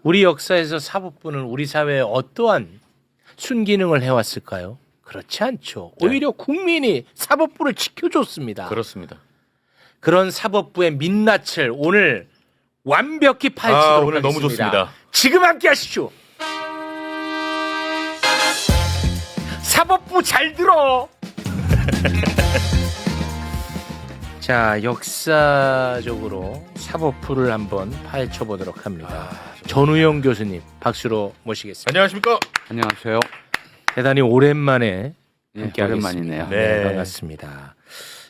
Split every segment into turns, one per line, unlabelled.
우리 역사에서 사법부는 우리 사회에 어떠한 순기능을 해왔을까요? 그렇지 않죠. 오히려 국민이 사법부를 지켜줬습니다.
그렇습니다.
그런 사법부의 민낯을 오늘 완벽히 파헤치도록
오늘
하겠습니다.
너무 좋습니다.
지금 함께 하시죠. 사법부 잘 들어. 자, 역사적으로 사법부를 한번 파헤쳐 보도록 합니다. 전우영 교수님 박수로 모시겠습니다.
안녕하십니까?
안녕하세요.
대단히 오랜만에
예,
함께
오랜만이네요.
하겠습니다. 네,
네.
반갑습니다.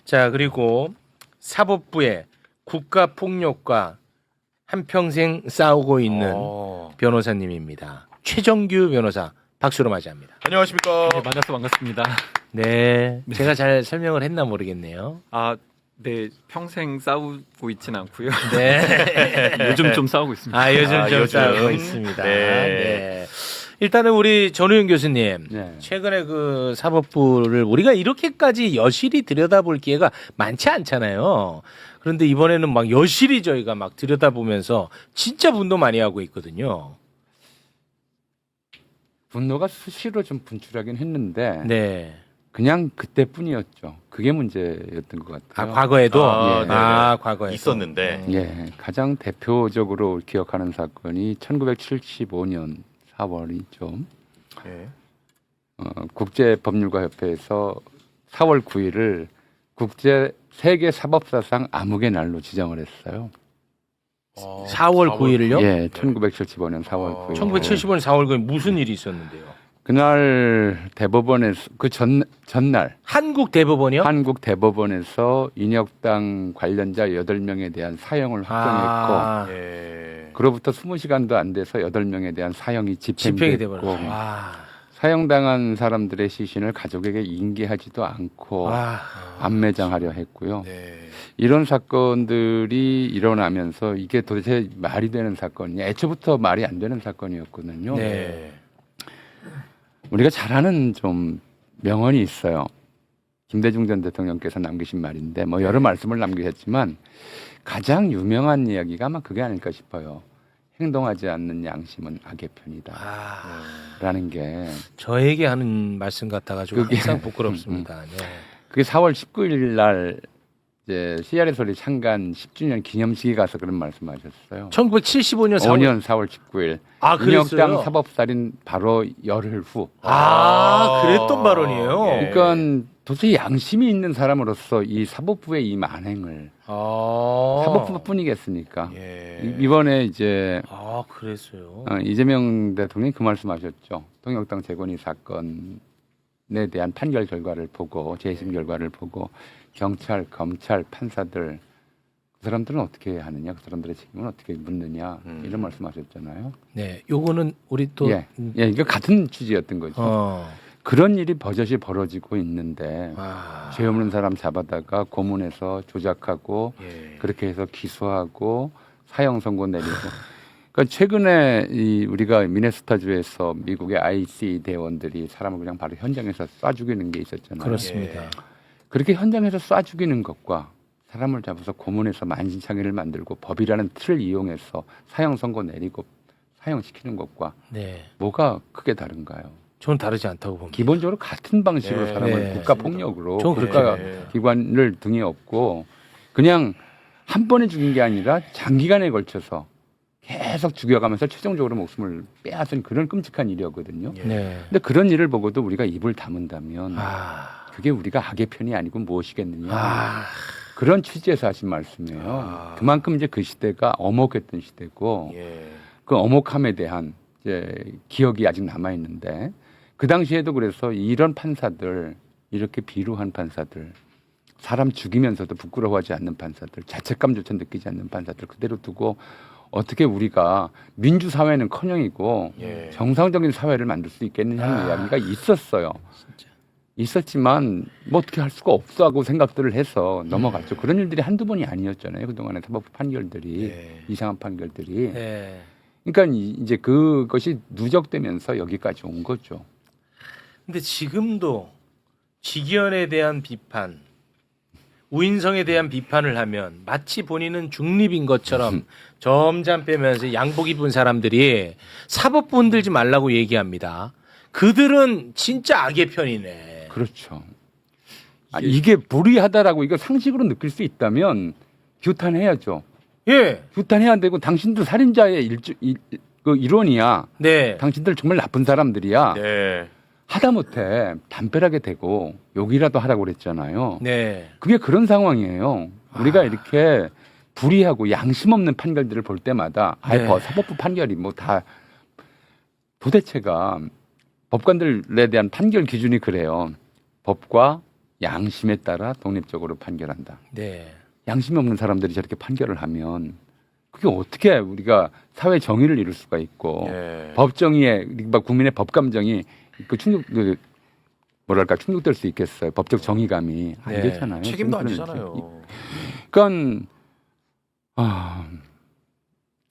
자, 그리고 사법부의 국가 폭력과 한평생 싸우고 있는 변호사님입니다. 최정규 변호사 박수로 맞이합니다.
안녕하십니까?
네, 만나서 반갑습니다.
네, 제가 잘 설명을 했나 모르겠네요.
네, 평생 싸우고 있진 않고요.
네.
요즘 좀 싸우고 있습니다.
요즘 좀
요즘.
싸우고 있습니다.
네.
네. 일단은 우리 전우영 교수님,
네.
최근에 그 사법부를 우리가 이렇게까지 여실히 들여다볼 기회가 많지 않잖아요. 그런데 이번에는 막 여실히 저희가 막 들여다보면서 진짜 분노 많이 하고 있거든요.
분노가 수시로 좀 분출하긴 했는데
네.
그냥 그때뿐이었죠. 그게 문제였던 것 같아요.
과거에도?
아, 네.
과거에도.
있었는데.
예, 가장 대표적으로 기억하는 사건이 1975년 4월이죠.
예.
국제법률가협회에서 4월 9일을 국제 세계 사법사상 암흑의 날로 지정을 했어요.
4월 9일을요?
예, 1975년 4월 9일.
1975년 4월 9일 무슨 일이 있었는데요?
그날 대법원에서 그 전날
한국 대법원이요?
한국 대법원에서 인혁당 관련자 8명에 대한 사형을 확정했고
예.
그로부터 20시간도 안 돼서 8명에 대한 사형이
집행이
집행됐고
돼버렸어요. 와.
사형당한 사람들의 시신을 가족에게 인계하지도 않고
와.
안매장하려 했고요.
네.
이런 사건들이 일어나면서 이게 도대체 말이 되는 사건이냐. 애초부터 말이 안 되는 사건이었거든요.
네.
우리가 잘 아는 좀 명언이 있어요. 김대중 전 대통령께서 남기신 말인데 뭐 여러 말씀을 남기셨지만 가장 유명한 이야기가 아마 그게 아닐까 싶어요. 행동하지 않는 양심은 악의 편이다. 라는 게
저에게 하는 말씀 같아가지고
그게-
항상 부끄럽습니다. 네.
그게 4월 19일 날 이제 CR의 소리 창간 10주년 기념식에 가서 그런 말씀하셨어요.
1975년 4월.
5년 4월 19일
그랬어요?
인혁당 사법살인 바로 열흘 후.
그랬던 발언이에요.
예.
그러니까 도저히 양심이 있는 사람으로서 이 사법부의 이 만행을 사법부뿐이겠습니까?
예.
이번에 이제
그랬어요.
이재명 대통령이 그 말씀하셨죠. 통역당 재건이 사건에 대한 판결 결과를 보고 재심 결과를 보고 경찰, 검찰, 판사들 그 사람들은 어떻게 하느냐, 그 사람들의 책임은 어떻게 묻느냐 이런 말씀하셨잖아요.
네, 요거는 우리 또
이거 같은 취지였던 거죠. 그런 일이 버젓이 벌어지고 있는데 죄 없는 사람 잡아다가 고문해서 조작하고 그렇게 해서 기소하고 사형 선고 내리고. 그러니까 최근에 우리가 미네소타주에서 미국의 IC 대원들이 사람을 그냥 바로 현장에서 쏴 죽이는 게 있었잖아요.
그렇습니다.
그렇게 현장에서 쏴 죽이는 것과 사람을 잡아서 고문해서 만신창이를 만들고 법이라는 틀을 이용해서 사형 선고 내리고 사형시키는 것과
네,
뭐가 크게 다른가요?
저는 다르지 않다고 봅니다.
기본적으로 같은 방식으로
네,
사람을
네.
국가 폭력으로
저는
국가
그렇게
기관을 등에 업고 그냥 한 번에 죽인 게 아니라 장기간에 걸쳐서 계속 죽여가면서 최종적으로 목숨을 빼앗은 그런 끔찍한 일이었거든요.
네.
근데 그런 일을 보고도 우리가 입을 다문다면
아,
그게 우리가 악의 편이 아니고 무엇이겠느냐. 그런 취지에서 하신 말씀이에요. 그만큼 이제 그 시대가 엄혹했던 시대고
예.
그 엄혹함에 대한 이제 기억이 아직 남아 있는데 그 당시에도 그래서 이런 판사들 이렇게 비루한 판사들 사람 죽이면서도 부끄러워하지 않는 판사들 자책감조차 느끼지 않는 판사들 그대로 두고 어떻게 우리가 민주사회는커녕이고
예.
정상적인 사회를 만들 수 있겠느냐는 이야기가 있었어요. 있었지만 뭐 어떻게 할 수가 없어 하고 생각들을 해서 넘어갔죠. 그런 일들이 한두 번이 아니었잖아요. 그동안의 사법부 판결들이 이상한 판결들이.
네.
그러니까 이제 그것이 누적되면서 여기까지 온 거죠.
근데 지금도 직연에 대한 비판, 우인성에 대한 비판을 하면 마치 본인은 중립인 것처럼 점잖 빼면서 양복 입은 사람들이 사법부 흔들지 말라고 얘기합니다. 그들은 진짜 악의 편이네.
그렇죠. 이게 불의하다라고 이거 상식으로 느낄 수 있다면 규탄해야죠.
예.
규탄해야 되고 당신들 살인자의 그 일원이야.
네.
당신들 정말 나쁜 사람들이야.
네.
하다못해 담벼락에 대고 욕이라도 하라고 그랬잖아요.
네.
그게 그런 상황이에요. 우리가 이렇게 불의하고 양심 없는 판결들을 볼 때마다
네.
사법부 판결이 뭐 다 도대체가 법관들에 대한 판결 기준이 그래요. 법과 양심에 따라 독립적으로 판결한다.
네.
양심이 없는 사람들이 저렇게 판결을 하면 그게 어떻게 우리가 사회 정의를 이룰 수가 있고
예.
법 정의에 국민의 법 감정이 충족될 수 있겠어요. 법적 정의감이 안
네.
되잖아요.
책임도 안
그런
지잖아요.
그러니까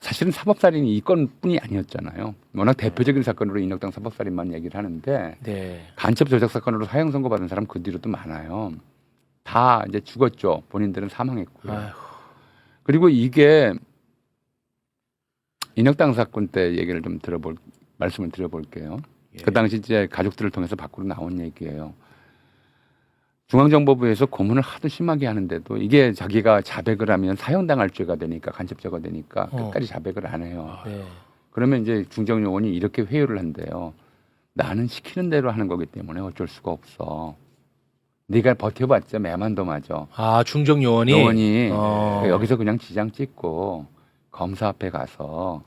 사실은 사법살인이 이 건뿐이 아니었잖아요. 워낙 대표적인 사건으로 인혁당 사법살인만 얘기를 하는데
네.
간첩 조작 사건으로 사형 선고받은 사람 그 뒤로도 많아요. 다 이제 죽었죠. 본인들은 사망했고요.
아휴.
그리고 이게 인혁당 사건 때 얘기를 좀 말씀을 드려볼게요.
예.
그 당시 이제 가족들을 통해서 밖으로 나온 얘기예요. 중앙정보부에서 고문을 하도 심하게 하는데도 이게 자기가 자백을 하면 사형당할 죄가 되니까 간첩죄가 되니까 끝까지 자백을 안 해요.
네.
그러면 이제 중정요원이 이렇게 회유를 한대요. 나는 시키는 대로 하는 거기 때문에 어쩔 수가 없어. 네가 버텨봤자 매만도 맞아.
아, 중정 요원이
요원이
어.
여기서 그냥 지장 찍고 검사 앞에 가서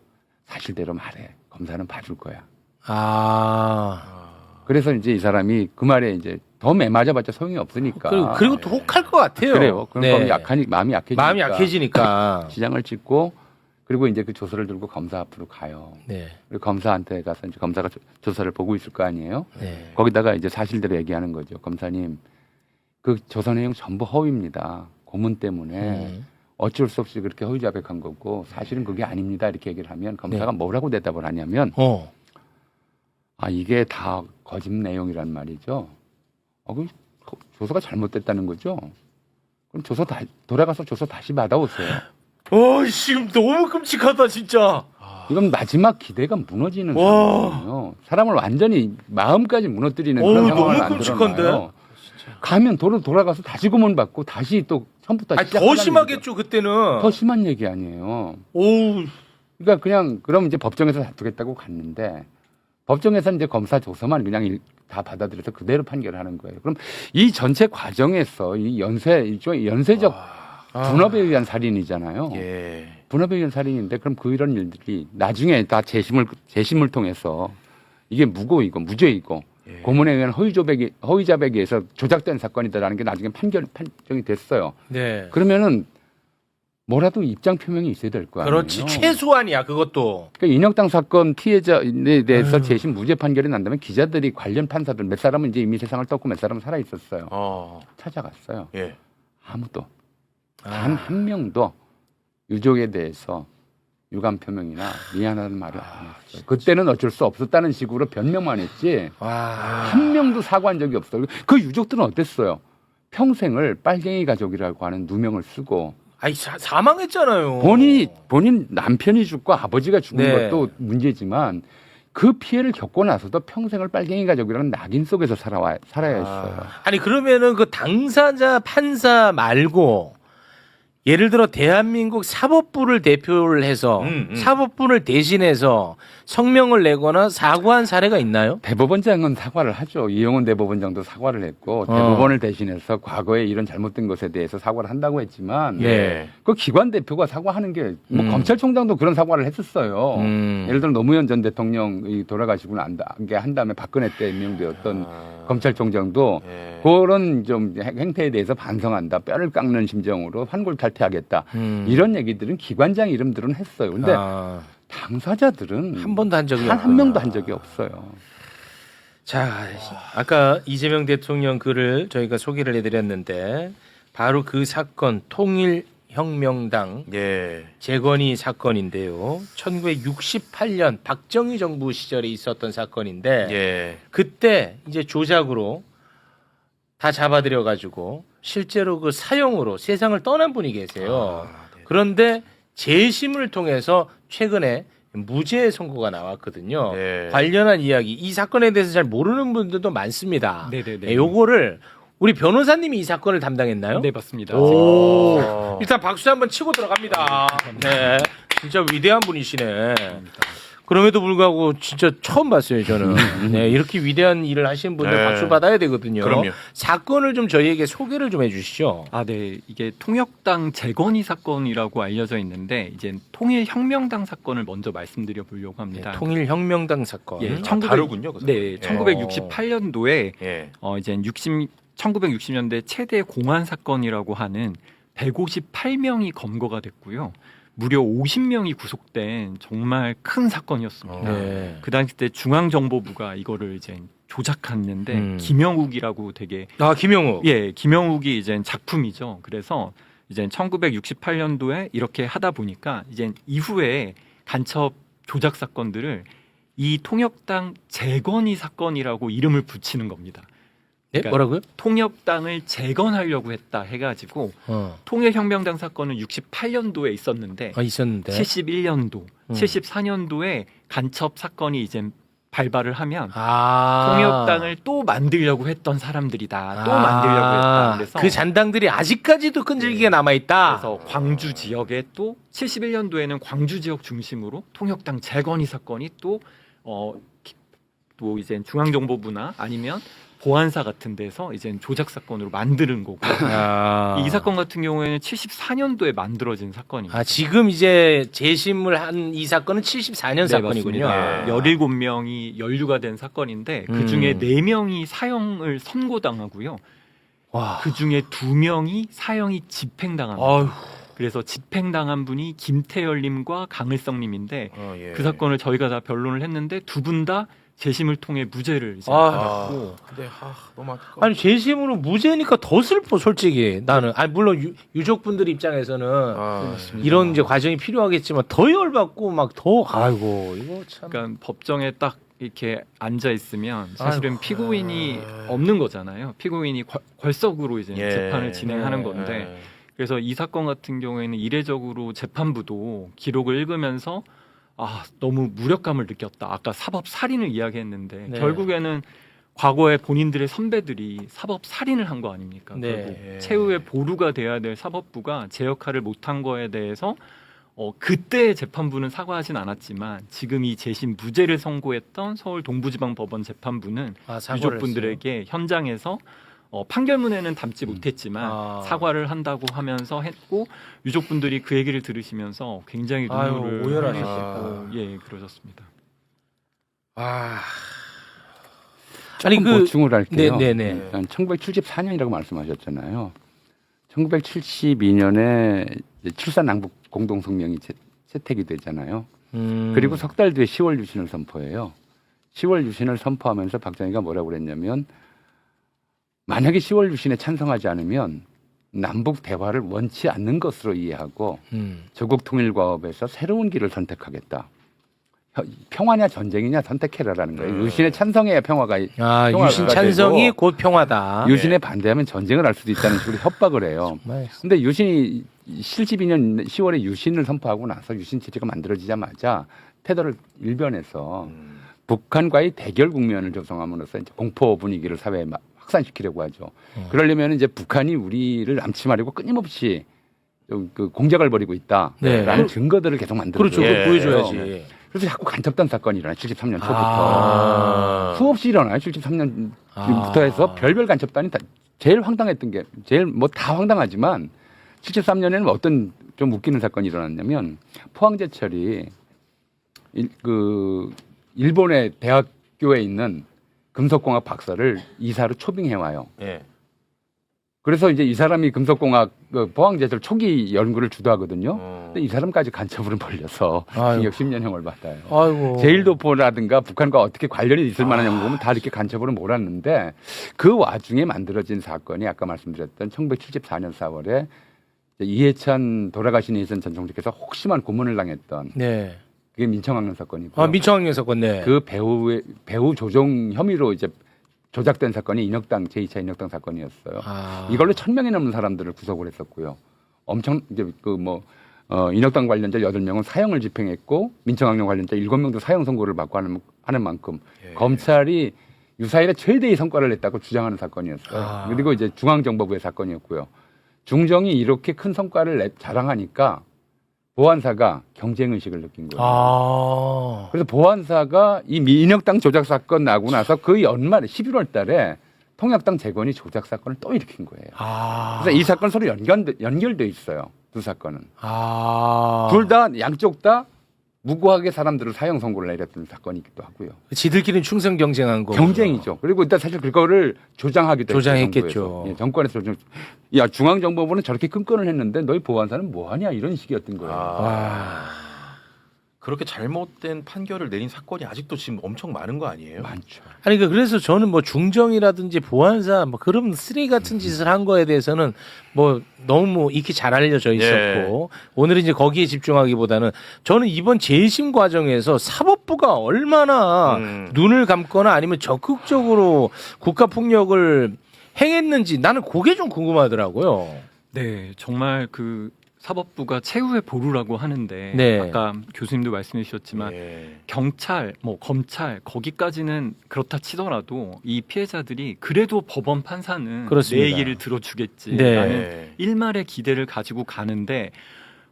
사실대로 말해. 검사는 봐줄 거야.
아.
그래서 이제 이 사람이 그 말에 이제 더 매맞아봤자 소용이 없으니까.
그리고 또 혹할 것 같아요.
그래요. 그럼
네.
마음이 약해지니까.
마음이 약해지니까.
지장을 찍고 그리고 이제 그 조서를 들고 검사 앞으로 가요.
네.
그리고 검사한테 가서 이제 검사가 조서를 보고 있을 거 아니에요.
네.
거기다가 이제 사실대로 얘기하는 거죠. 검사님, 그 조서 내용 전부 허위입니다. 고문 때문에 어쩔 수 없이 그렇게 허위 자백한 거고 사실은 그게 아닙니다. 이렇게 얘기를 하면 검사가 뭐라고 대답을 하냐면 이게 다 거짓 내용이란 말이죠. 그 조서가 잘못됐다는 거죠. 그럼 돌아가서 조서 다시 받아오세요.
지금 너무 끔찍하다 진짜.
이건 마지막 기대가 무너지는 상황이에요. 사람을 완전히 마음까지 무너뜨리는 그런 상황을
너무 끔찍한데?
만들어놔요. 가면 돌아가서 다시 고문 받고 다시 또 처음부터
더 심하겠죠 그때는.
더 심한 얘기 아니에요.
오우.
그러니까 그럼 이제 법정에서 다투겠다고 갔는데 법정에서 이제 검사 조서만 그냥 다 받아들여서 그대로 판결하는 거예요. 그럼 이 전체 과정에서 이 일종의 연쇄적 분업에 의한 살인이잖아요.
예.
분업에 의한 살인인데 그럼 이런 일들이 나중에 다 재심을 통해서 이게 무고이고 무죄이고 고문에 의한 허위 자백에 의해서 조작된 사건이다라는 게 나중에 판정이 됐어요.
네.
그러면은 뭐라도 입장 표명이 있어야 될 거 아니에요.
그렇지 최소한이야 그것도.
그러니까 인혁당 사건 피해자에 대해서 재심 무죄 판결이 난다면 기자들이 관련 판사들 몇 사람은 이제 이미 세상을 떴고 몇 사람은 살아 있었어요. 찾아갔어요.
예.
아무도 단 한 명도 유족에 대해서 유감 표명이나 미안하다는 말을 안 했어요. 그때는 어쩔 수 없었다는 식으로 변명만 했지 한 명도 사과한 적이 없어요. 그 유족들은 어땠어요? 평생을 빨갱이 가족이라고 하는 누명을 쓰고
사망했잖아요.
본인 남편이 죽고 아버지가 죽은
네.
것도 문제지만 그 피해를 겪고 나서도 평생을 빨갱이 가족이라는 낙인 속에서 살아야 했어요.
아니 그러면은 그 당사자 판사 말고 예를 들어 대한민국 사법부를 대표를 해서 사법부를 대신해서 성명을 내거나 사과한 사례가 있나요?
대법원장은 사과를 하죠. 이용훈 대법원장도 사과를 했고 대법원을 대신해서 과거에 이런 잘못된 것에 대해서 사과를 한다고 했지만
예.
그 기관 대표가 사과하는 게 뭐 검찰총장도 그런 사과를 했었어요. 예를 들어 노무현 전 대통령이 돌아가시고 난 다음에 박근혜 때 임명되었던 검찰총장도 그런 좀 행태에 대해서 반성한다. 뼈를 깎는 심정으로 환골 탈퇴하겠다. 이런 얘기들은 기관장 이름들은 했어요. 근데 당사자들은
한 번도 한 적이
한 명도 한 적이 없어요.
자, 아까 이재명 대통령 글을 저희가 소개를 해드렸는데 바로 그 사건 통일혁명당 재건이 사건인데요. 1968년 박정희 정부 시절에 있었던 사건인데 그때 이제 조작으로 다 잡아들여가지고 실제로 그 사형으로 세상을 떠난 분이 계세요.
네.
그런데 재심을 통해서 최근에 무죄 선고가 나왔거든요.
네.
관련한 이야기, 이 사건에 대해서 잘 모르는 분들도 많습니다.
네네네.
요거를 우리 변호사님이 이 사건을 담당했나요?
네, 맞습니다.
오, 일단 박수 한번 치고 들어갑니다. 네, 진짜 위대한 분이시네. 그럼에도 불구하고 진짜 처음 봤어요, 저는. 네, 이렇게 위대한 일을 하시는 분들
네.
박수 받아야 되거든요.
그럼요.
사건을 좀 저희에게 소개를 좀 해주시죠.
아, 네. 이게 통역당 재건이 사건이라고 알려져 있는데 이제 통일혁명당 사건을 먼저 말씀드려 보려고 합니다.
네, 통일혁명당 사건.
예,
다르군요, 그 사건.
네, 1968년도에
예.
이제 1960년대 최대 공안 사건이라고 하는 158명이 검거가 됐고요. 무려 50명이 구속된 정말 큰 사건이었습니다.
네.
그 당시 때 중앙정보부가 이거를 이제 조작했는데 김영욱이라고 되게
아, 김영욱.
예, 김영욱이 이제 작품이죠. 그래서 이제 1968년도에 이렇게 하다 보니까 이제 이후에 간첩 조작 사건들을 이 통역당 재건이 사건이라고 이름을 붙이는 겁니다.
네,
그러니까
뭐라고요?
통역당을 재건하려고 했다 해가지고 통일혁명당 사건은 68년도에 있었는데
아, 있었는데.
71년도, 74년도에 간첩 사건이 이제 발발을 하면
아.
통역당을 또 만들려고 했던 사람들이다. 또 만들려고 했다. 그래서
그 잔당들이 아직까지도 끈질기게 남아있다.
그래서 광주 지역에 또 71년도에는 광주 지역 중심으로 통역당 재건이 사건이 또 이제 중앙정보부나 아니면 보안사 같은 데서 이제 조작 사건으로 만드는 거고 이 사건 같은 경우에는 74년도에 만들어진 사건입니다.
아, 지금 이제 재심을 한 이 사건은 74년 사건이군요.
맞습니다.
17명이 연루가 된 사건인데 그 중에 4명이 사형을 선고당하고요.
와.
그 중에 2명이 사형이 집행당합니다.
아휴.
그래서 집행당한 분이 김태열님과 강일성님인데
예.
그 사건을 저희가 다 변론을 했는데 두 분 다 재심을 통해 무죄를 이제
아.
받았고
근데 너무 안타까워.
아니 재심으로 무죄니까 더 슬퍼 솔직히 나는. 아니 물론 유족분들 입장에서는 이런 이제 과정이 필요하겠지만 더 열받고 막 더 아이고 이거 참.
그러니까 법정에 딱 이렇게 앉아 있으면 사실은 피고인이 없는 거잖아요. 피고인이 궐석으로 이제
예.
재판을 진행하는 건데 그래서 이 사건 같은 경우에는 이례적으로 재판부도 기록을 읽으면서 너무 무력감을 느꼈다. 아까 사법 살인을 이야기했는데
네.
결국에는 과거에 본인들의 선배들이 사법 살인을 한 거 아닙니까?
네.
결국 최후의 보루가 돼야 될 사법부가 제 역할을 못한 거에 대해서 그때 재판부는 사과하진 않았지만 지금 이 재심 무죄를 선고했던 서울 동부지방법원 재판부는
사과를
유족분들에게 현장에서 판결문에는 담지 못했지만 사과를 한다고 하면서 했고 유족분들이 그 얘기를 들으시면서 굉장히 눈물을
아유, 오열하셨겠다.
예, 그러셨습니다.
조금 보충을 할게요.
네네네.
1974년이라고 말씀하셨잖아요. 1972년에 칠산 남북 공동성명이 채택이 되잖아요. 그리고 석 달 뒤에 10월 유신을 선포해요. 10월 유신을 선포하면서 박정희가 뭐라고 그랬냐면 만약에 10월 유신에 찬성하지 않으면 남북 대화를 원치 않는 것으로 이해하고 조국 통일과업에서 새로운 길을 선택하겠다. 평화냐 전쟁이냐 선택해라라는 거예요. 유신에 찬성해야 평화가
유신 찬성이
되고,
곧 평화다.
유신에 반대하면 전쟁을 할 수도 있다는 식으로 협박을 해요. 근데 유신이 72년 10월에 유신을 선포하고 나서 유신 체제가 만들어지자마자 태도를 일변해서 북한과의 대결 국면을 조성함으로써 이제 공포 분위기를 사회에 확산시키려고 하죠. 그러려면 이제 북한이 우리를 남침하려고 끊임없이 그 공작을 벌이고 있다라는 증거들을 계속 만들어줘요.
그렇죠. 보여줘야지.
그래서 자꾸 간첩단 사건이 일어나요. 73년 초부터. 수없이 일어나요. 73년부터 해서 별별 간첩단이 다 제일 황당했던 게 제일 뭐 다 황당하지만 73년에는 어떤 좀 웃기는 사건이 일어났냐면 포항제철이 그 일본의 대학교에 있는 금속공학 박사를 이사로 초빙해 와요.
예.
그래서 이제 이 사람이 금속공학 포항제철 초기 연구를 주도하거든요. 근데 이 사람까지 간첩으로 벌려서 징역 10년형을 받아요.
아이고.
제일도포라든가 북한과 어떻게 관련이 있을 만한 연구는 다 이렇게 간첩으로 몰았는데 그 와중에 만들어진 사건이 아까 말씀드렸던 1974년 4월에 이해찬 돌아가신 이해찬 전 총리께서 혹시만 고문을 당했던
네.
그게 민청학년 사건이고요.
민청학년 사건. 네.
그 배우 조종 혐의로 이제 조작된 사건이 인혁당 제2차 인혁당 사건이었어요.
아.
이걸로 1,000명이 넘는 사람들을 구속을 했었고요. 엄청 이제 인혁당 관련자 8명은 사형을 집행했고 민청학령 관련자 7명도 사형 선고를 받고 하는 만큼
예.
검찰이 유사일에 최대의 성과를 냈다고 주장하는 사건이었어요.
아.
그리고 이제 중앙정보부의 사건이었고요. 중정이 이렇게 큰 성과를 자랑하니까 보안사가 경쟁의식을 느낀 거예요.
아.
그래서 보안사가 이 인혁당 조작 사건 나고 나서 그 연말에 11월 달에 통합당 재건이 조작 사건을 또 일으킨 거예요.
아.
그래서 이 사건 서로 연결돼 있어요. 두 사건은.
아.
둘 다 양쪽 다 무고하게 사람들을 사형 선고를 내렸던 사건이기도 하고요.
지들끼리는 충성 경쟁한 거.
경쟁이죠. 그리고 일단 사실 그거를 조장하기도
조장했겠죠.
했죠. 예, 정권에서 야 중앙정보부는 저렇게 끈끈을 했는데 너희 보안사는 뭐하냐 이런 식이었던 거예요.
와.
그렇게 잘못된 판결을 내린 사건이 아직도 지금 엄청 많은 거 아니에요?
많죠.
아니 그래서 저는 뭐 중정이라든지 보안사 뭐 그런 쓰레기 같은 짓을 한 거에 대해서는 뭐 너무 익히 잘 알려져 있었고 오늘은 이제 거기에 집중하기보다는 저는 이번 재심 과정에서 사법부가 얼마나 눈을 감거나 아니면 적극적으로 국가 폭력을 행했는지 나는 그게 좀 궁금하더라고요.
네, 정말 그 사법부가 최후의 보루라고 하는데
네.
아까 교수님도 말씀해 주셨지만
예.
경찰, 뭐 검찰 거기까지는 그렇다 치더라도 이 피해자들이 그래도 법원 판사는
그렇습니다.
내 얘기를 들어주겠지
네.
라는
예.
일말의 기대를 가지고 가는데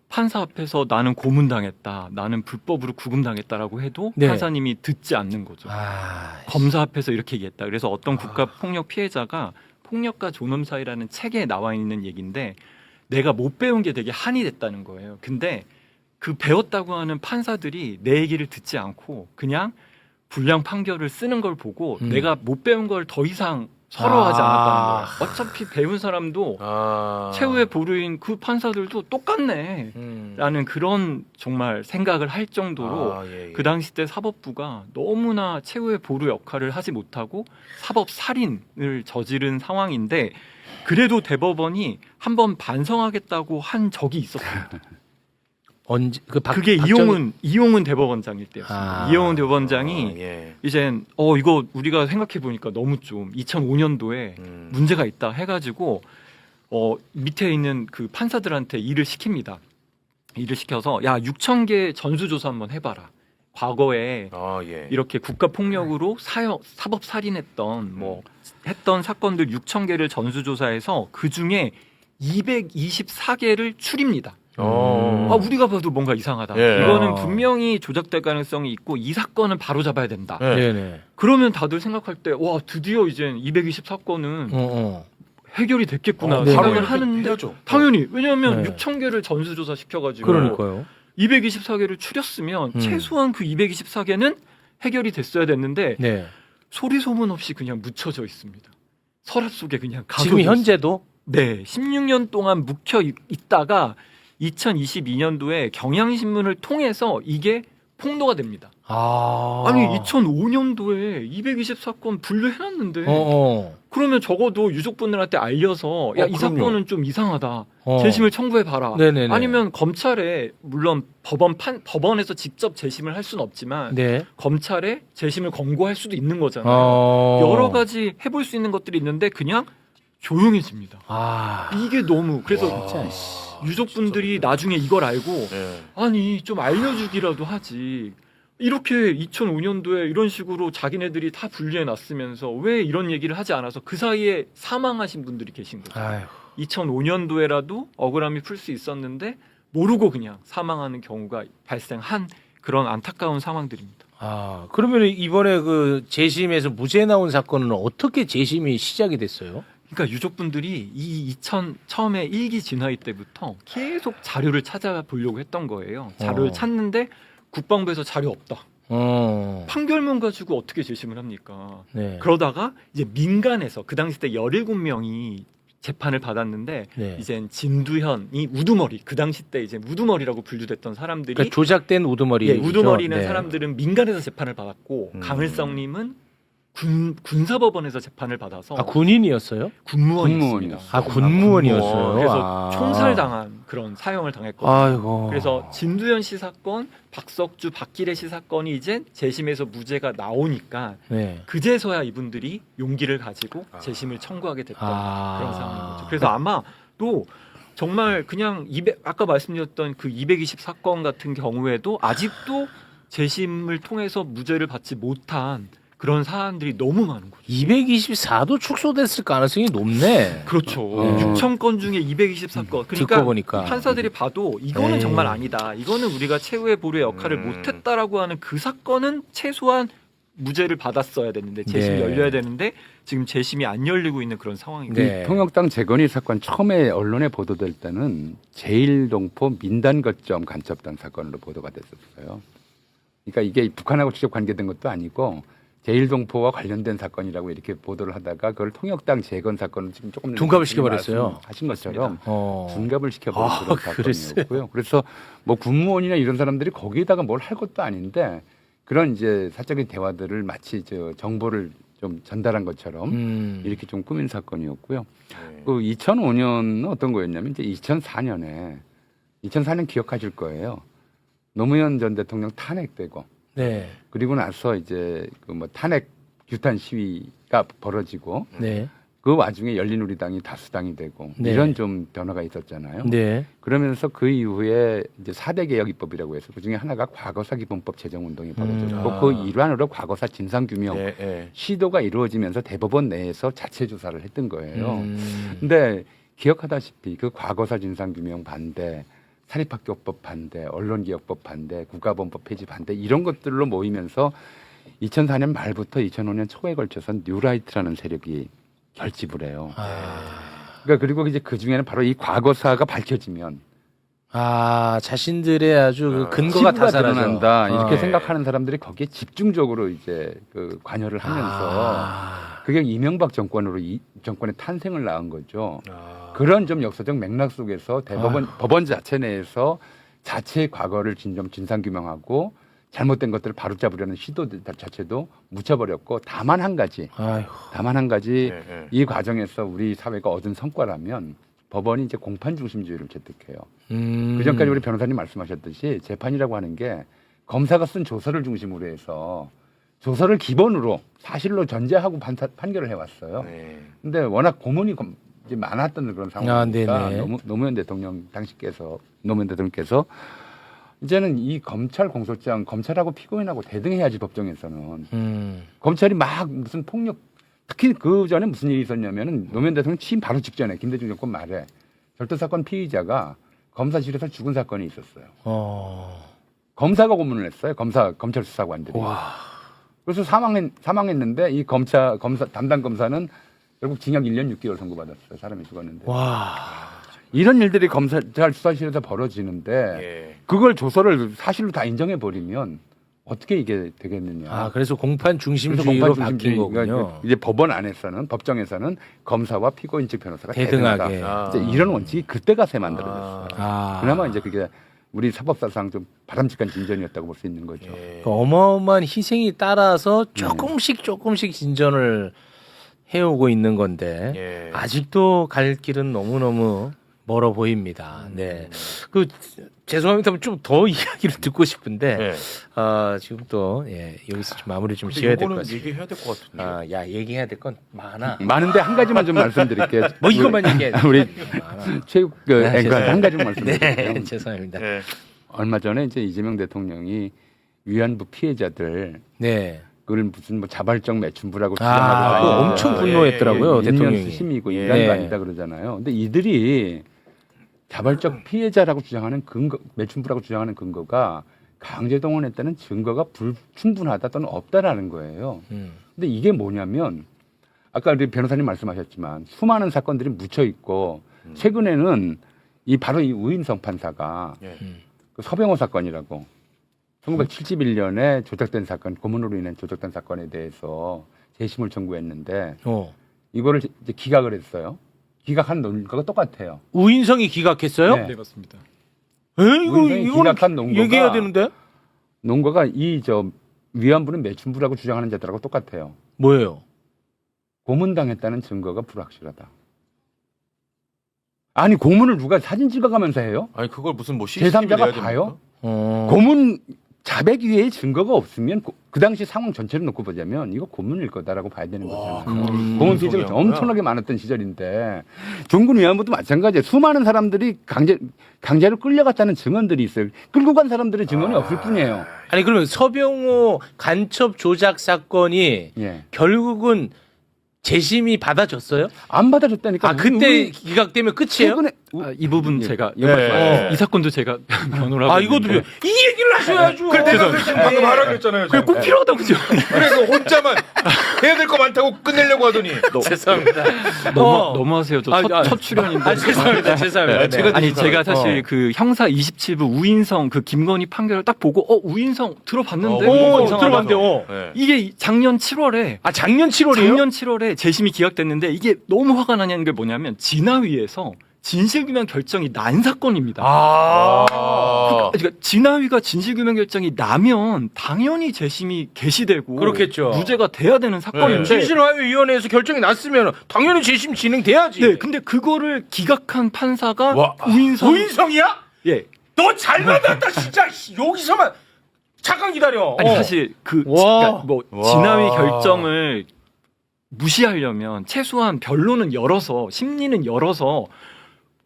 판사 앞에서 나는 고문당했다, 나는 불법으로 구금당했다라고 해도
네.
판사님이 듣지 않는 거죠.
아,
검사 앞에서 이렇게 얘기했다. 그래서 어떤 국가 폭력 피해자가 폭력과 존엄 사이라는 책에 나와 있는 얘기인데 내가 못 배운 게 되게 한이 됐다는 거예요. 근데 그 배웠다고 하는 판사들이 내 얘기를 듣지 않고 그냥 불량 판결을 쓰는 걸 보고 내가 못 배운 걸 더 이상 서러워하지 않았다는 거예요. 어차피 배운 사람도 최후의 보루인 그 판사들도 똑같네 라는 그런 정말 생각을 할 정도로 그 당시 때 사법부가 너무나 최후의 보루 역할을 하지 못하고 사법 살인을 저지른 상황인데 그래도 대법원이 한번 반성하겠다고 한 적이 있었습니다.
언제
그게 이용훈 대법원장일 때였습니다. 이용훈 대법원장이
예.
이젠 이거 우리가 생각해 보니까 너무 좀 2005년도에 문제가 있다 해가지고 밑에 있는 그 판사들한테 일을 시킵니다. 일을 시켜서 야 6,000개 전수조사 한번 해봐라. 과거에
예.
이렇게 국가 폭력으로 사법 살인했던 뭐 했던 사건들 6,000개를 전수조사해서 그 중에 224개를 추립니다. 우리가 봐도 뭔가 이상하다.
예.
이거는 분명히 조작될 가능성이 있고 이 사건은 바로 잡아야 된다.
예.
네네.
그러면 다들 생각할 때 와 드디어 이제 224건은 해결이 됐겠구나
네.
생각을
바로
하는데
해야죠.
당연히 왜냐하면
네.
6,000개를 전수조사 시켜가지고
그러니까요.
224개를 추렸으면 최소한 그 224개는 해결이 됐어야 됐는데
네.
소리 소문 없이 그냥 묻혀져 있습니다. 서랍 속에 그냥
지금
가둬져
현재도
네, 16년 동안 묵혀 있다가 2022년도에 경향신문을 통해서 이게 폭로가 됩니다. 아니 2005년도에 224건 분류해놨는데 그러면 적어도 유족분들한테 알려서 야 이
그럼요.
사건은 좀 이상하다. 재심을 청구해봐라.
네네네.
아니면 검찰에 물론 법원에서 직접 재심을 할 수는 없지만
네.
검찰에 재심을 권고할 수도 있는 거잖아요. 여러 가지 해볼 수 있는 것들이 있는데 그냥 조용해집니다. 이게 너무 그래서
진짜.
유족분들이 나중에 이걸 알고
예.
아니 좀 알려주기라도 하지. 이렇게 2005년도에 이런 식으로 자기네들이 다 분리해 놨으면서 왜 이런 얘기를 하지 않아서 그 사이에 사망하신 분들이 계신 거죠.
아유.
2005년도에라도 억울함이 풀 수 있었는데 모르고 그냥 사망하는 경우가 발생한 그런 안타까운 상황들입니다.
그러면 이번에 그 재심에서 무죄 나온 사건은 어떻게 재심이 시작이 됐어요?
그러니까 유족분들이 처음에 1기 진화위 때부터 계속 자료를 찾아보려고 했던 거예요. 자료를 찾는데 국방부에서 자료 없다. 판결문 가지고 어떻게 재심을 합니까?
네.
그러다가 이제 민간에서 그 당시 때 17명이 재판을 받았는데
네.
이젠 진두현이 우두머리 그 당시 때 이제 우두머리라고 분류됐던 사람들이
조작된 우두머리.
우두머리는 사람들은 민간에서 재판을 받았고 강을성님은 군사법원에서 재판을 받아서
아 군인이었어요?
군무원이었습니다.
아 군무원이었어요.
그래서
아.
총살당한 그런 사형을 당했거든요.
아이고.
그래서 진두현 씨 사건, 박석주, 박기래 씨 사건이 이제 재심에서 무죄가 나오니까
네.
그제서야 이분들이 용기를 가지고 재심을 청구하게 됐던 그런 상황인 거죠. 그래서 아마 또 정말 그냥 아까 말씀드렸던 그 220 사건 같은 경우에도 아직도 재심을 통해서 무죄를 받지 못한 그런 사안들이 너무 많은 거죠.
224도 축소됐을 가능성이 높네.
그렇죠.
어.
6천 건 중에 220 사건.
듣고
그러니까
보니까.
판사들이 봐도 이거는
에이.
정말 아니다. 이거는 우리가 최후의 보루의 역할을 못했다라고 하는 그 사건은 최소한 무죄를 받았어야 되는데 재심이
네.
열려야 되는데 지금 재심이 안 열리고 있는 그런 상황입니다.
네.
이 통역당 재건이 사건 처음에 언론에 보도될 때는 제1동포 민단거점 간첩단 사건으로 보도가 됐었어요. 그러니까 이게 북한하고 직접 관계된 것도 아니고 제1동포와 관련된 사건이라고 이렇게 보도를 하다가 그걸 통역당 재건 사건을 지금 조금
둔갑을 시켜버렸어요.
하신 것처럼
어.
둔갑을 시켜버린
아,
그런
그랬어요.
사건이었고요. 그래서 뭐 군무원이나 이런 사람들이 거기에다가 뭘 할 것도 아닌데 그런 이제 사적인 대화들을 마치 저 정보를 좀 전달한 것처럼 이렇게 좀 꾸민 사건이었고요. 그 2005년은 어떤 거였냐면 이제 2004년 기억하실 거예요. 노무현 전 대통령 탄핵되고
네.
그리고 나서 이제 그 뭐 탄핵 규탄 시위가 벌어지고
네.
그 와중에 열린우리당이 다수당이 되고
네.
이런 좀 변화가 있었잖아요.
네.
그러면서 그 이후에 이제 4대 개혁 입법이라고 해서 그 중에 하나가 과거사 기본법 제정 운동이 벌어졌고
아.
그 일환으로 과거사 진상 규명
예, 예.
시도가 이루어지면서 대법원 내에서 자체 조사를 했던 거예요.
음.
근데 기억하다시피 그 과거사 진상 규명 반대, 사립학교법 반대, 언론개혁법 반대, 국가보안법 폐지 반대 이런 것들로 모이면서 2004년 말부터 2005년 초에 걸쳐서 뉴라이트라는 세력이 결집을 해요. 그러니까 그리고 이제 그 중에는 바로 이 과거사가 밝혀지면
자신들의 아주 그 근거가 다
치부가
사라져.
드러난다 이렇게
어.
생각하는 사람들이 거기에 집중적으로 이제 그 관여를 하면서
아.
그게 이명박 정권으로 이 정권의 탄생을 낳은 거죠.
아.
그런 좀 역사적 맥락 속에서 법원 자체 내에서 자체의 과거를 진상 규명하고 잘못된 것들을 바로잡으려는 시도 자체도 묻혀버렸고 다만 한 가지
예, 예.
이 과정에서 우리 사회가 얻은 성과라면 법원이 이제 공판 중심주의를 채택해요. 그 전까지 우리 변호사님 말씀하셨듯이 재판이라고 하는 게 검사가 쓴 조서를 중심으로 해서 조서를 기본으로 사실로 전제하고 판결을 해왔어요.
네.
근데 워낙 고문이 이제 많았던 그런 상황이니까
네네.
노무현 대통령께서 이제는 이 검찰 공소장 검찰하고 피고인하고 대등해야지 법정에서는 검찰이 막 무슨 폭력 특히 그 전에 무슨 일이 있었냐면은 노무현 대통령 취임 바로 직전에 김대중 정권 말에 절도 사건 피의자가 검사실에서 죽은 사건이 있었어요. 검사가 고문을 했어요. 검찰 수사관들이. 그래서 사망했는데 이 담당 검사는 결국 징역 1년 6개월 선고받았어요. 사람이 죽었는데. 이런 일들이 검찰 수사실에서 벌어지는데
예.
그걸 조서를 사실로 다 인정해 버리면 어떻게 이게 되겠느냐.
그래서 공판
그래서
중심주의로
공판
바뀐
중심주의가
거군요.
이제 법정에서는 검사와 피고인 측 변호사가
대등하게.
대등하다. 이제 이런 원칙이 그때 가서 만들어졌어요. 그나마 이제 그게 우리 사법사상 좀 바람직한 진전이었다고 볼 수 있는 거죠.
예.
그 어마어마한 희생이 따라서 조금씩 진전을 해오고 있는 건데
예.
아직도 갈 길은 너무너무 멀어 보입니다. 네. 그 죄송합니다. 좀 더 이야기를 듣고 싶은데
예.
지금 또 여기서 좀 마무리 좀
근데
지어야 될 것
이거는
같습니다.
얘기해야 될 것 같은데.
얘기해야 될 건 많아.
많은데 한 가지만 좀 말씀드릴게요.
뭐 이것만 얘기해.
우리
많아.
체육 앵커한테
죄송합니다.
한 가지만 말씀드릴게요.
네, 죄송합니다.
예.
얼마 전에 이제 이재명 대통령이 위안부 피해자들
네.
그걸 무슨 뭐 자발적 매춘부라고
그거
주장하고
엄청 분노했더라고요, 대통령이.
수심이고
예.
인간도 아니다 그러잖아요. 근데 이들이 자발적 피해자라고 주장하는 매춘부라고 주장하는 근거가 강제동원했다는 증거가 불충분하다 또는 없다라는 거예요. 근데 이게 뭐냐면 아까 우리 변호사님 말씀하셨지만 수많은 사건들이 묻혀 있고 최근에는 바로 이 우인성 판사가
예.
그 서병호 사건이라고 1971년에 조작된 사건, 고문으로 인한 조작된 사건에 대해서 재심을 청구했는데 이거를 이제 기각을 했어요. 기각한 논거가 똑같아요.
우인성이 기각했어요?
네.
네, 맞습니다.
우인성이
이거
기각한 논거가
얘기해야 되는데?
논거가 위안부는 매춘부라고 주장하는 자들하고 똑같아요.
뭐예요?
고문당했다는 증거가 불확실하다. 아니 고문을 누가 사진 찍어가면서 해요?
아니 그걸 무슨 뭐 CCTV
제3자가
내야 됩니까?
봐요? 고문 자백 이외에 증거가 없으면 그 당시 상황 전체를 놓고 보자면 이거 고문일 거다라고 봐야 되는 거잖아요. 고문 피해자가 엄청나게 많았던 시절인데 종군 위안부도 마찬가지예요. 수많은 사람들이 강제로 끌려갔다는 증언들이 있어요. 끌고 간 사람들의 증언이 없을 뿐이에요.
아니 그러면 서병호 간첩 조작 사건이
예.
결국은 재심이 받아졌어요?
안 받아줬다니까.
아 그때 기각되면 끝이에요?
최근에
이 부분 제가
네.
이 사건도 제가 변호를 하고
아 이것도
있는데
이 얘기를 하셔야죠.
그래 내가 지금 방금 하라고 했잖아요.
그게 꼭 필요하다고 그죠?
그래서 혼자만 해야 될 거 많다고 끝내려고 하더니
죄송합니다.
너무하세요. 저 첫 출연인데.
죄송합니다. 죄송합니다. 네.
아니 제가 사실 그 형사 27부 우인성 그 김건희 판결을 딱 보고 우인성 들어봤는데
오,
이상하다.
들어봤는데.
네.
이게 작년 7월에
아 작년 7월이에요?
작년 7월에 재심이 기각됐는데 이게 너무 화가 나냐는 게 뭐냐면 진화위에서 진실규명 결정이 난 사건입니다. 그러니까 진화위가 진실규명 결정이 나면 당연히 재심이 개시되고
그렇겠죠.
무죄가 돼야 되는 사건인데
진실화해위원회에서 결정이 났으면 당연히 재심 진행돼야지.
네, 근데 그거를 기각한 판사가
와.
우인성이야?
예.
너 잘 만났다 진짜. 여기서만 잠깐 기다려.
아니 사실
와.
그러니까 뭐
와.
진화위 결정을 무시하려면 최소한 변론은 열어서 심리는 열어서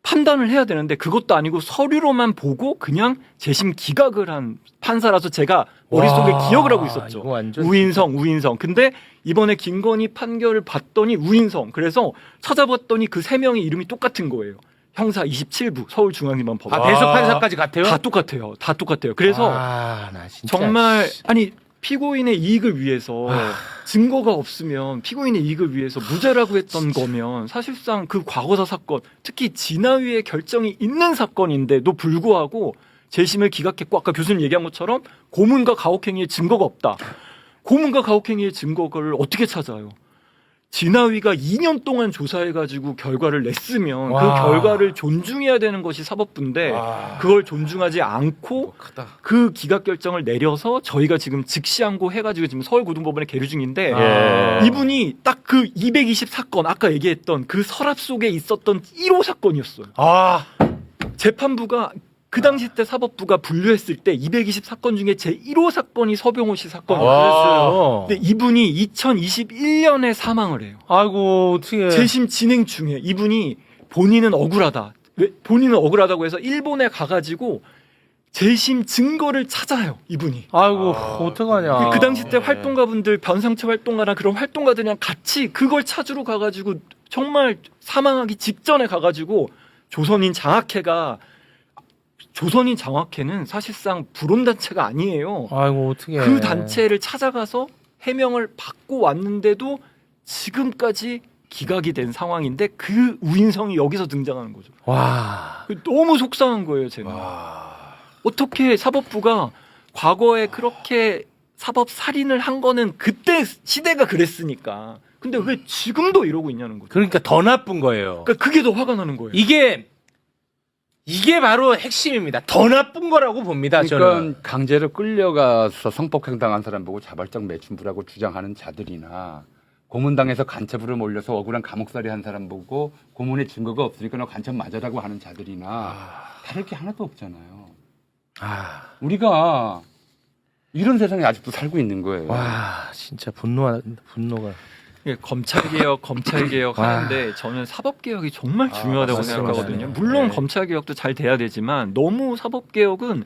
판단을 해야 되는데 그것도 아니고 서류로만 보고 그냥 재심 기각을 한 판사라서 제가 머릿속에
와,
기억을 하고 있었죠.
이거 완전
우인성. 근데 이번에 김건희 판결을 봤더니 우인성. 그래서 찾아봤더니 그 세 명의 이름이 똑같은 거예요. 형사 27부 서울중앙지방 법원.
아 배석 판사까지 같아요?
다 똑같아요. 다 똑같아요. 그래서
나 진짜
정말 아니 피고인의 이익을 위해서 증거가 없으면 피고인의 이익을 위해서 무죄라고 했던 거면 사실상 그 과거사 사건 특히 진화위의 결정이 있는 사건인데도 불구하고 재심을 기각했고 아까 교수님 얘기한 것처럼 고문과 가혹행위의 증거가 없다. 고문과 가혹행위의 증거를 어떻게 찾아요? 진화위가 2년 동안 조사해가지고 결과를 냈으면
와.
그 결과를 존중해야 되는 것이 사법부인데 그걸 존중하지 않고 그 기각 결정을 내려서 저희가 지금 즉시항고 해가지고 지금 서울고등법원에 계류 중인데
예.
이분이 딱 그 220사건 아까 얘기했던 그 서랍 속에 있었던 1호 사건이었어요. 재판부가 그 당시 때 사법부가 분류했을 때 220사건 중에 제 1호 사건이 서병호 씨 사건이었어요.
그랬어요.
근데 이분이 2021년에 사망을 해요.
아이고 어떻게
재심 진행 중에 이분이 본인은 억울하다. 본인은 억울하다고 해서 일본에 가가지고 재심 증거를 찾아요. 이분이.
아이고 어떡하냐.
그 당시 때 활동가분들 변상체 활동가나 그런 활동가들이랑 같이 그걸 찾으러 가가지고 정말 사망하기 직전에 가가지고 조선인 장학회는 사실상 불온단체가 아니에요.
아이고 어떻게
그 단체를 찾아가서 해명을 받고 왔는데도 지금까지 기각이 된 상황인데 그 우인성이 여기서 등장하는 거죠.
와.
너무 속상한 거예요, 제가. 어떻게 사법부가 과거에 그렇게 사법 살인을 한 거는 그때 시대가 그랬으니까. 근데 왜 지금도 이러고 있냐는 거죠.
그러니까 더 나쁜 거예요.
그러니까 그게 더 화가 나는 거예요.
이게 바로 핵심입니다. 더 나쁜 거라고 봅니다. 저는.
그러니까 강제로 끌려가서 성폭행 당한 사람 보고 자발적 매춘부라고 주장하는 자들이나 고문당해서 간첩으로 몰려서 억울한 감옥살이 한 사람 보고 고문의 증거가 없으니까 너 간첩 맞아라고 하는 자들이나 다를 게 하나도 없잖아요. 우리가 이런 세상에 아직도 살고 있는 거예요.
와 진짜 분노가.
예, 검찰개혁 하는데 저는 사법개혁이 정말 중요하다고
맞습니다.
생각하거든요. 물론
네.
검찰개혁도 잘 돼야 되지만 너무 사법개혁은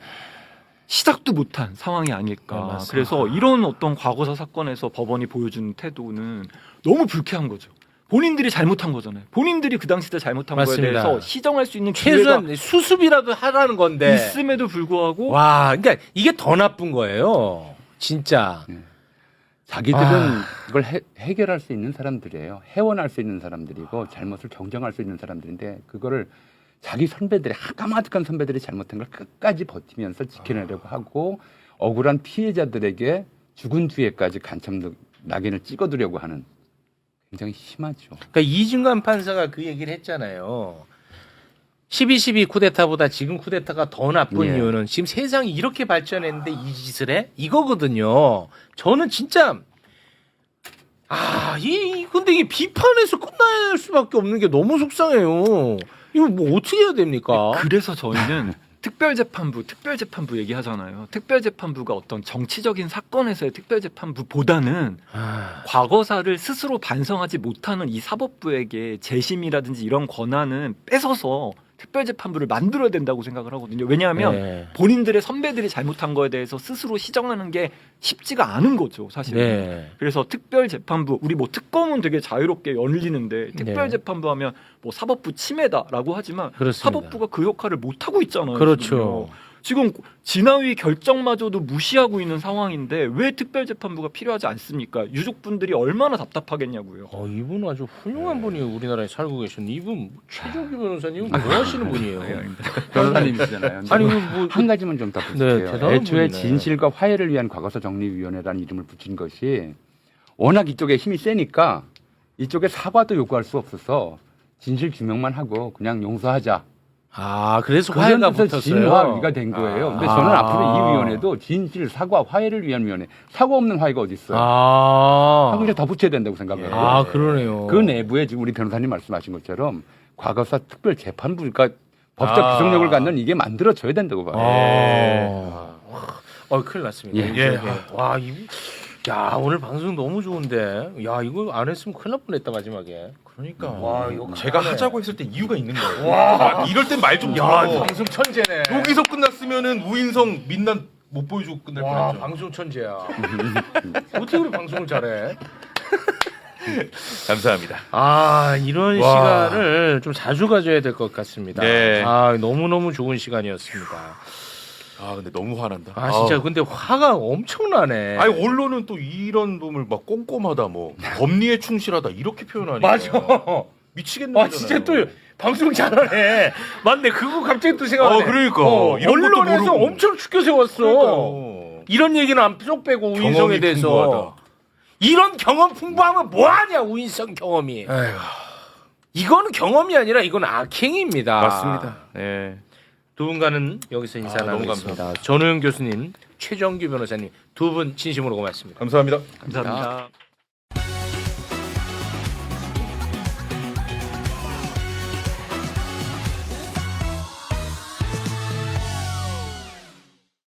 시작도 못한 상황이 아닐까.
네, 맞습니다.
그래서 이런 어떤 과거사 사건에서 법원이 보여주는 태도는 너무 불쾌한 거죠. 본인들이 잘못한 거잖아요. 본인들이 그 당시 때 잘못한
맞습니다.
거에 대해서 시정할 수 있는 기회가
최소한 수습이라도 하라는 건데.
있음에도 불구하고
와, 그러니까 이게 더 나쁜 거예요. 진짜.
자기들은 이걸 해결할 수 있는 사람들이에요. 해원할 수 있는 사람들이고 잘못을 정정할 수 있는 사람들인데 그거를 자기 선배들이 까마득한 선배들이 잘못한 걸 끝까지 버티면서 지켜내려고 하고 억울한 피해자들에게 죽은 뒤에까지 간첩 낙인을 찍어두려고 하는 굉장히 심하죠.
그러니까 이중관 판사가 그 얘기를 했잖아요. 12.12 쿠데타보다 지금 쿠데타가 더 나쁜
예.
이유는 지금 세상이 이렇게 발전했는데 이 짓을 해? 이거거든요. 저는 진짜 근데 이게 비판에서 끝날 수밖에 없는 게 너무 속상해요. 이거 뭐 어떻게 해야 됩니까?
그래서 저희는 특별재판부 얘기하잖아요. 특별재판부가 어떤 정치적인 사건에서의 특별재판부보다는 과거사를 스스로 반성하지 못하는 이 사법부에게 재심이라든지 이런 권한은 뺏어서 특별재판부를 만들어야 된다고 생각을 하거든요. 왜냐하면
네.
본인들의 선배들이 잘못한 거에 대해서 스스로 시정하는 게 쉽지가 않은 거죠, 사실은.
네.
그래서 특별재판부, 우리 뭐 특검은 되게 자유롭게 열리는데 특별재판부 하면 뭐 사법부 침해다라고 하지만
그렇습니다.
사법부가 그 역할을 못 하고 있잖아요.
그렇죠.
지금 진화위 결정마저도 무시하고 있는 상황인데 왜 특별재판부가 필요하지 않습니까? 유족분들이 얼마나 답답하겠냐고요.
이분 아주 훌륭한 분이 우리나라에 살고 계신 이분 최종규 변호사님은 뭐 하시는 분이에요?
변호사님이시잖아요.
아니 뭐
한 가지만 좀 더
네,
붙일게요.
대단한
애초에
분이네.
진실과 화해를 위한 과거사 정리위원회라는 이름을 붙인 것이 워낙 이쪽에 힘이 세니까 이쪽에 사과도 요구할 수 없어서 진실 규명만 하고 그냥 용서하자.
그래서 화해가
그래서
붙었어요.
진화위가 된 거예요. 근데 저는 앞으로 이 위원회도 진실, 사과, 화해를 위한 위원회. 사과 없는 화해가 어디 있어요? 하고 이제 더 붙여야 된다고 생각해요.
그러네요.
그 내부에 지금 우리 변호사님 말씀하신 것처럼 과거사 특별재판부가 법적 구속력을 갖는 이게 만들어져야 된다고 봐요.
큰일 났습니다.
예.
오늘 방송 너무 좋은데. 이거 안 했으면 큰일 날 뻔했다 마지막에.
그러니까
이거
제가
가네.
하자고 했을 때 이유가 있는 거예요. 이럴 땐 말 좀 들어.
방송 천재네.
여기서 끝났으면은 우인성 민난 못 보여주고 끝날 뻔했죠.
방송 천재야. 어떻게 우리 방송을 잘해?
감사합니다.
이런
와.
시간을 좀 자주 가져야 될 것 같습니다.
네.
너무너무 좋은 시간이었습니다.
근데 너무 화난다.
진짜 근데 화가 엄청나네.
아니 언론은 또 이런 놈을 막 꼼꼼하다 뭐 법리에 충실하다 이렇게 표현하니까
맞아.
미치겠네.
진짜 또 방송 잘하네. 맞네. 그거 갑자기 또 생각하네.
그러니까. 이런 것도
언론에서
모르고.
엄청 죽여 세웠어.
그러니까요.
이런 얘기는 안 쏙 빼고 우인성에
경험이
대해서.
풍부하다.
이런 경험 풍부하면 뭐하냐 우인성 경험이. 이거는 경험이 아니라 이건 악행입니다.
맞습니다. 네.
두 분과는 여기서 인사
너무
나누겠습니다. 전우영 교수님, 최정규 변호사님 두 분 진심으로 고맙습니다.
감사합니다.
감사합니다.